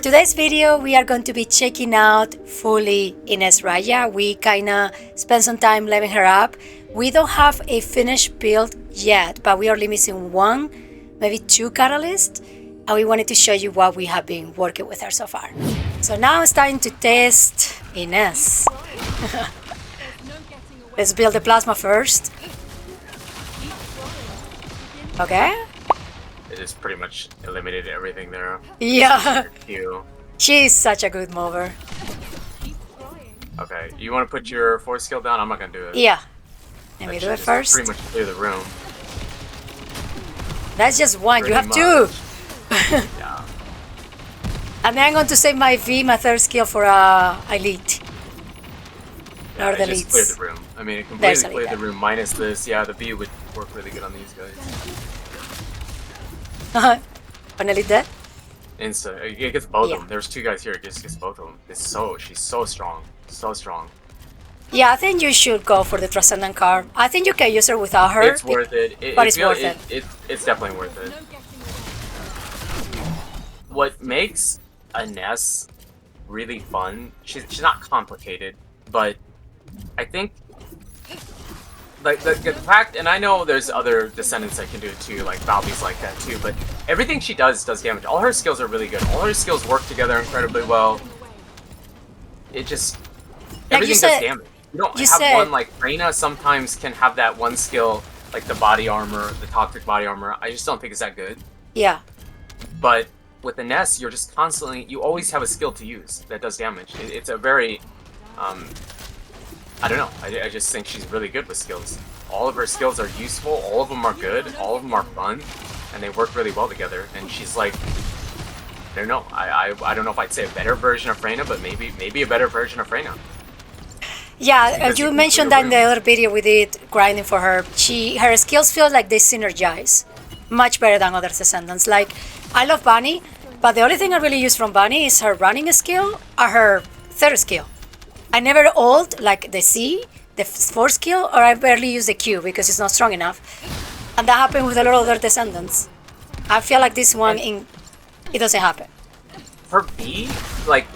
for today's video, we are going to be checking out fully Ines Raya. We kinda spent some time leveling her up. We don't have a finished build yet, but we are only missing one, maybe two catalysts, and we wanted to show you what we have been working with her so far. So now it's time to test Ines. Let's build the plasma first. Okay. It just pretty much eliminated everything there. Yeah. Q. She's such a good mover. Okay, you want to put your force skill down? I'm not gonna do it. Yeah. Let me That do should it just first. Pretty much clear the room. That's just one. You Pretty have two. Yeah. And then I'm going to save my V, my third skill, for elite. Yeah, Or the it just elites. cleared the room. I mean, it There's completely elite cleared the room minus this. Yeah, the B would work really good on these guys. An elite dead? Instant. It gets both Yeah. of them. There's two guys here. It just gets both of them. She's so strong. So strong. Yeah, I think you should go for the Descendant card. I think you can use her without her. It's worth it. But it's worth it. It's definitely worth it. What makes Ines really fun, she's not complicated, but I think like the fact, and I know there's other Descendants that can do it too, like Valby's like that too, but everything she does damage. All her skills are really good. All her skills work together incredibly well. It just everything does damage. You don't have one like Freyna sometimes can have that one skill, like the body armor, the toxic body armor. I just don't think it's that good. Yeah. But with Ines, you're just constantly, you always have a skill to use that does damage. It's a very, I don't know, I just think she's really good with skills. All of her skills are useful, all of them are good, all of them are fun, and they work really well together. And she's like, I don't know, I don't know if I'd say a better version of Freyna, but maybe a better version of Freyna. Yeah, you mentioned that in the other video we did grinding for her. Her skills feel like they synergize much better than other Descendants. Like, I love Bunny, but the only thing I really use from Bunny is her running skill or her third skill. I never ult like the C, the fourth skill, or I barely use the Q because it's not strong enough. And that happened with a lot of other Descendants. I feel like this one, it doesn't happen. For B, like,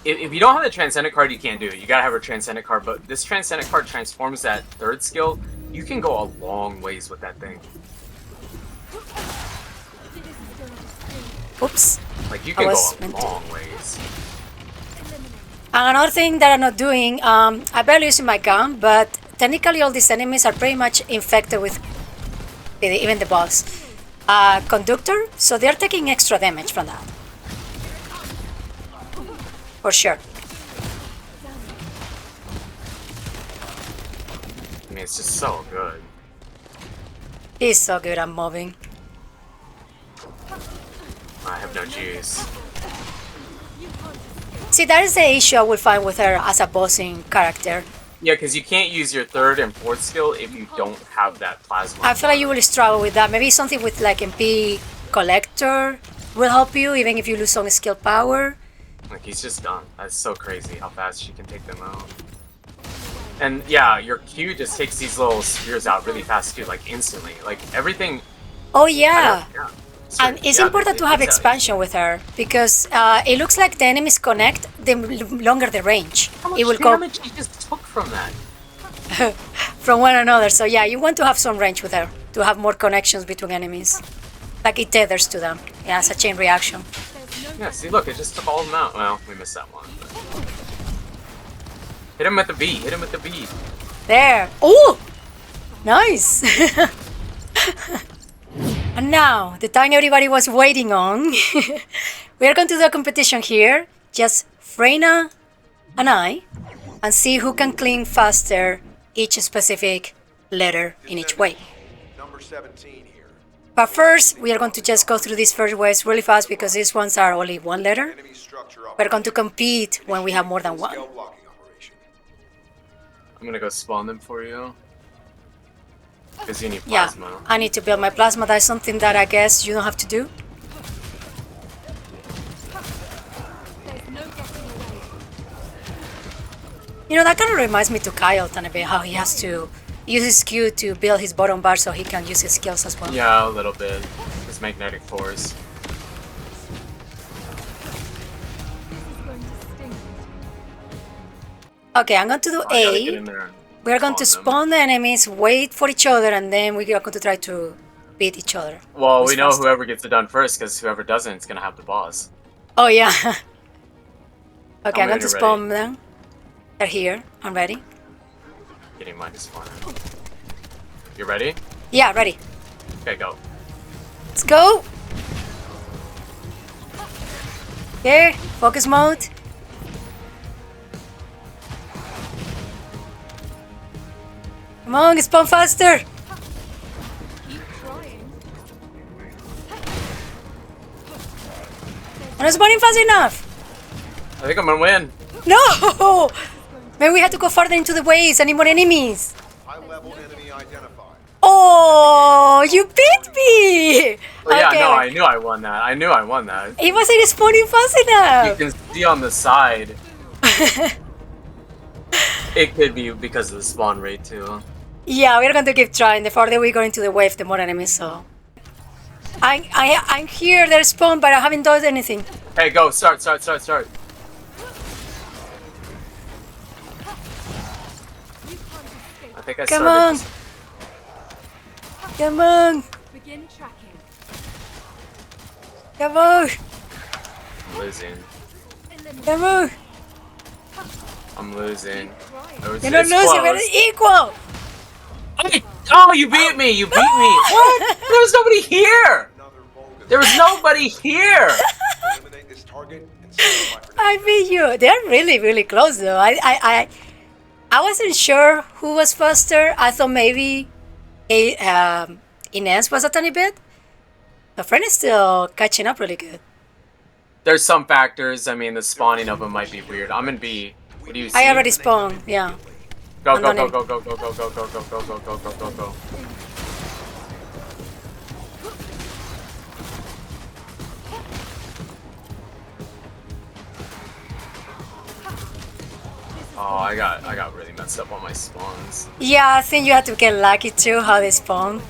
if you don't have the Transcendent card, you can't do it. You gotta have a Transcendent card, but this Transcendent card transforms that third skill. You can go a long ways with that thing. Oops. Like, you can go a long ways. And another thing that I'm not doing, I barely use my gun, but technically all these enemies are pretty much infected with even the boss. Conductor, so they're taking extra damage from that. For sure. I mean, it's just so good. He's so good at moving. I have no juice. See, that is the issue I will find with her as a bossing character. Yeah, because you can't use your third and fourth skill if you don't have that plasma. I feel like you will struggle with that. Maybe something with like MP Collector will help you, even if you lose some skill power. Like, he's just done. That's so crazy how fast she can take them out. And yeah, your Q just takes these little spears out really fast too, like instantly. Like, everything... Oh yeah! So, And it's important to have expansion with her, because it looks like the enemies connect, the longer the range. How much it will damage he just took from that? from one another. So yeah, you want to have some range with her, to have more connections between enemies. Like it tethers to them. Yeah, it's a chain reaction. Yeah, see, look, it just took all of them out. Well, we missed that one. But... Hit him with the B. Hit him with the B. There. Ooh! Nice! And now, the time everybody was waiting on. We are going to do a competition here. Just Freyna and I. And see who can clean faster each specific letter in each way. Number 17 here. But first, we are going to just go through these first waves really fast because these ones are only one letter. Enemy structure up. We're going to compete when we have more than one. Scale blocking operation. I'm gonna go spawn them for you. Because you need Yeah, plasma. I need to build my plasma. That's something that I guess you don't have to do. You know, that kind of reminds me to Kyle a bit, how he has to use his Q to build his bottom bar so he can use his skills as well. Yeah, a little bit. His magnetic force. Okay, I'm going to do I gotta get A. in there. And We're going to them. spawn the enemies, wait for each other, and then we are going to try to beat each other. Well, Who's we know faster. whoever gets it done first, because whoever doesn't is gonna have the boss. Oh, yeah. Okay, I'm when going to you're spawn ready. them. They're here. I'm ready. Getting mine to spawn in. You ready? Yeah, ready. Okay, go. Let's go. Okay, focus mode. Come on, spawn faster. I'm not spawning fast enough. I think I'm gonna win. No! Maybe we have to go farther into the waves. I need more enemies. High-level enemy identified. Oh, you beat me! Oh, yeah, Okay, no, wait. I knew I won that. I knew I won that. It wasn't spawning fast You enough. can see on the side. It could be because of the spawn rate too. Yeah, we're going to keep trying. The farther we go into the wave, the more enemies. So, I'm here. They're spawned, but I haven't done anything. Hey, go! Start! I think I Come started. on. This. Come on, Begin tracking. come on, I'm losing. come on. I'm losing. You're not losing. We're equal. Oh, you beat me! You beat me! What? There was nobody here! Another Volga. There was nobody here! Eliminate this target and set up I beat you. They're really, really close, though. I wasn't sure who was faster. I thought maybe Ines was a tiny bit. The friend is still catching up really good. There's some factors. I mean, the spawning of them might be weird. I'm in B. What do you see? I already spawned. Yeah. Go, I'm go, on go, it. go, go, go, go, go, go, go, go, go, go, go, go. Oh, I got really messed up on my spawns. Yeah, I think you have to get lucky too how they spawn.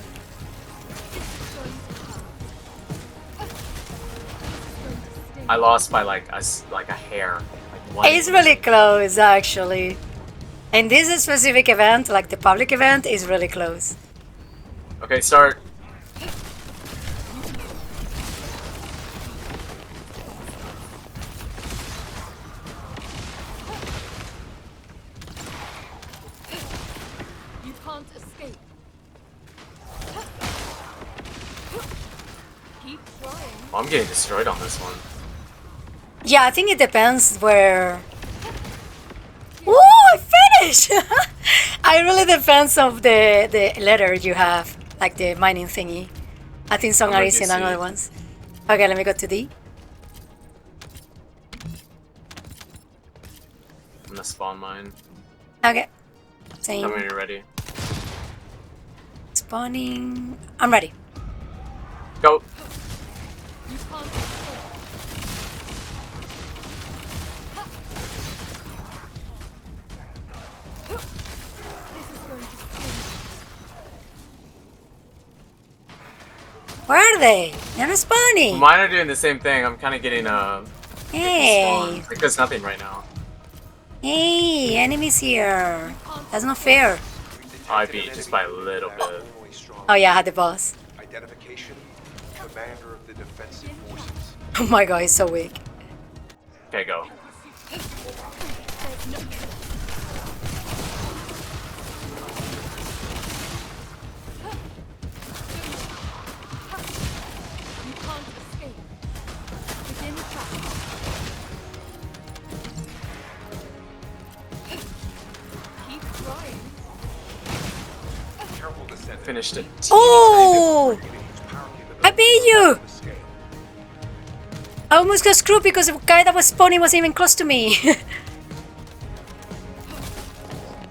I lost by like a hair. Like one. It's really close, actually. And this specific event, like the public event, is really close. Okay, start. You can't escape. Keep trying. Oh, I'm getting destroyed on this one. Yeah, I think it depends where. Ooh, I finished! I really depends of the letter you have, like the mining thingy. I think some I'm are with easy you, than C. other ones. Okay, let me go to D. I'm gonna spawn mine. Okay. Tell me when Same. you're ready. Spawning. I'm ready. Go. You can't escape. This is going to sting. Where are they? They're not spawning. Mine are doing the same thing. I'm kind of getting Hey. spawn. Like there's nothing right now. Hey, enemies here. That's not fair. I beat just by a little bit. Abnormally strong. Oh yeah, I had the boss. Identification. Commander of the defensive forces. Oh my god, he's so weak. Okay, go. You can't escape. Begin tracking. Keep trying. Careful descent. Finished it. Oh! I beat you! Escape. I almost got screwed because the guy that was spawning wasn't even close to me.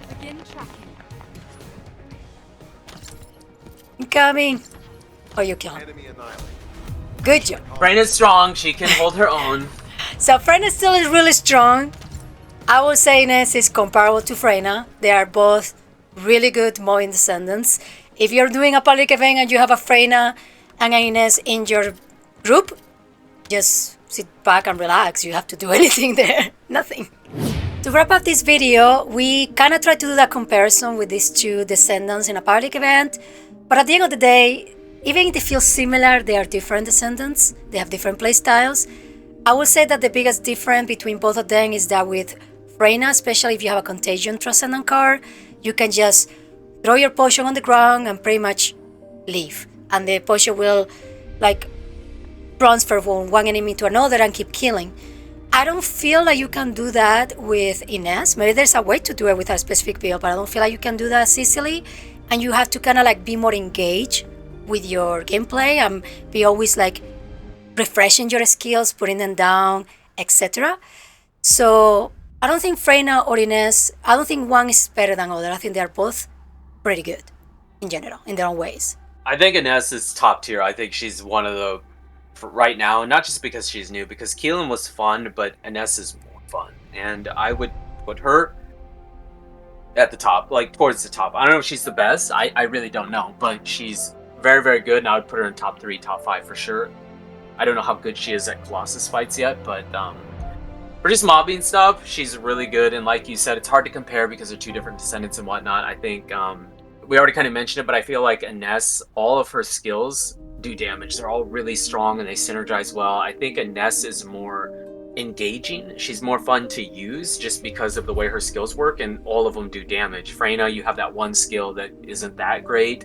Begin tracking. I'm coming. Oh, you killed him. Enemy annihilated. Good job. Freyna's strong. She can hold her own. So Freyna still is really strong. I would say Ines is comparable to Freyna. They are both really good mowing descendants. If you're doing a public event and you have a Freyna and an Ines in your group, just sit back and relax. You have to do anything there. Nothing. To wrap up this video, we kind of tried to do that comparison with these two Descendants in a public event, but at the end of the day, even if they feel similar, they are different Descendants, they have different playstyles. I would say that the biggest difference between both of them is that with Freyna, especially if you have a Contagion Transcendent card, you can just throw your potion on the ground and pretty much leave. And the potion will like transfer from one enemy to another and keep killing. I don't feel like you can do that with Ines. Maybe there's a way to do it with a specific build, but I don't feel like you can do that as easily. And you have to kind of like be more engaged with your gameplay and be always like refreshing your skills, putting them down, etc. So I don't think Freyna or Ines, I don't think one is better than other. I think they're both pretty good in general, in their own ways. I think Ines is top tier. I think she's one of the, for right now, not just because she's new, because Keelan was fun, but Ines is more fun. And I would put her at the top, like towards the top. I don't know if she's the best. I really don't know, but she's very, very good. And I would put her in top 3, top 5 for sure. I don't know how good she is at Colossus fights yet, but for just mobbing stuff, she's really good. And like you said, it's hard to compare because they're two different Descendants and whatnot. I think we already kind of mentioned it, but I feel like Ines, all of her skills do damage. They're all really strong and they synergize well. I think Ines is more engaging. She's more fun to use just because of the way her skills work, and all of them do damage. Freyna, you have that one skill that isn't that great.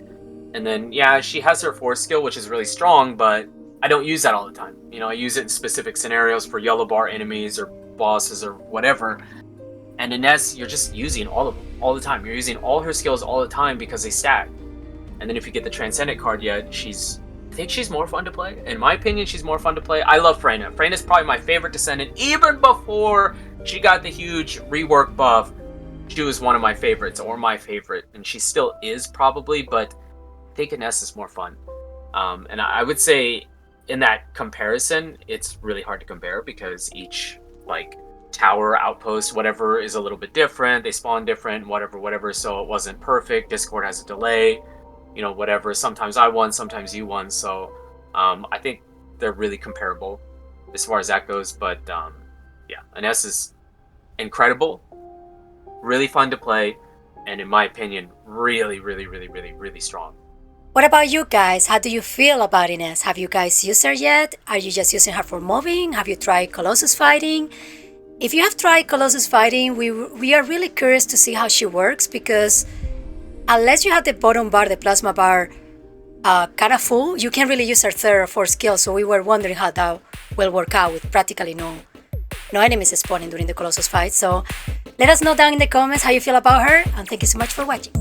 And then, yeah, she has her 4th skill, which is really strong, but I don't use that all the time. You know, I use it in specific scenarios for yellow bar enemies or bosses or whatever. And Ines, you're just using all of them all the time. You're using all her skills all the time because they stack. And then if you get the Transcendent card yet, I think she's more fun to play. In my opinion, she's more fun to play. I love Freyna. Freyna's probably my favorite Descendant. Even before she got the huge rework buff, she was one of my favorites, or my favorite. And she still is probably, but I think Ines is more fun. And I would say in that comparison, it's really hard to compare because each like tower, outpost, whatever is a little bit different. They spawn different, whatever. So it wasn't perfect. Discord has a delay, you know, whatever. Sometimes I won, sometimes you won. So I think they're really comparable as far as that goes. But yeah, Ines is incredible, really fun to play, and in my opinion, really, really, really, really, really strong. What about you guys? How do you feel about Ines? Have you guys used her yet? Are you just using her for mobbing? Have you tried Colossus fighting? If you have tried Colossus fighting, we are really curious to see how she works, because unless you have the bottom bar, the plasma bar, kind of full, you can't really use her 3rd or 4th skill. So we were wondering how that will work out with practically no enemies spawning during the Colossus fight. So let us know down in the comments how you feel about her, and thank you so much for watching.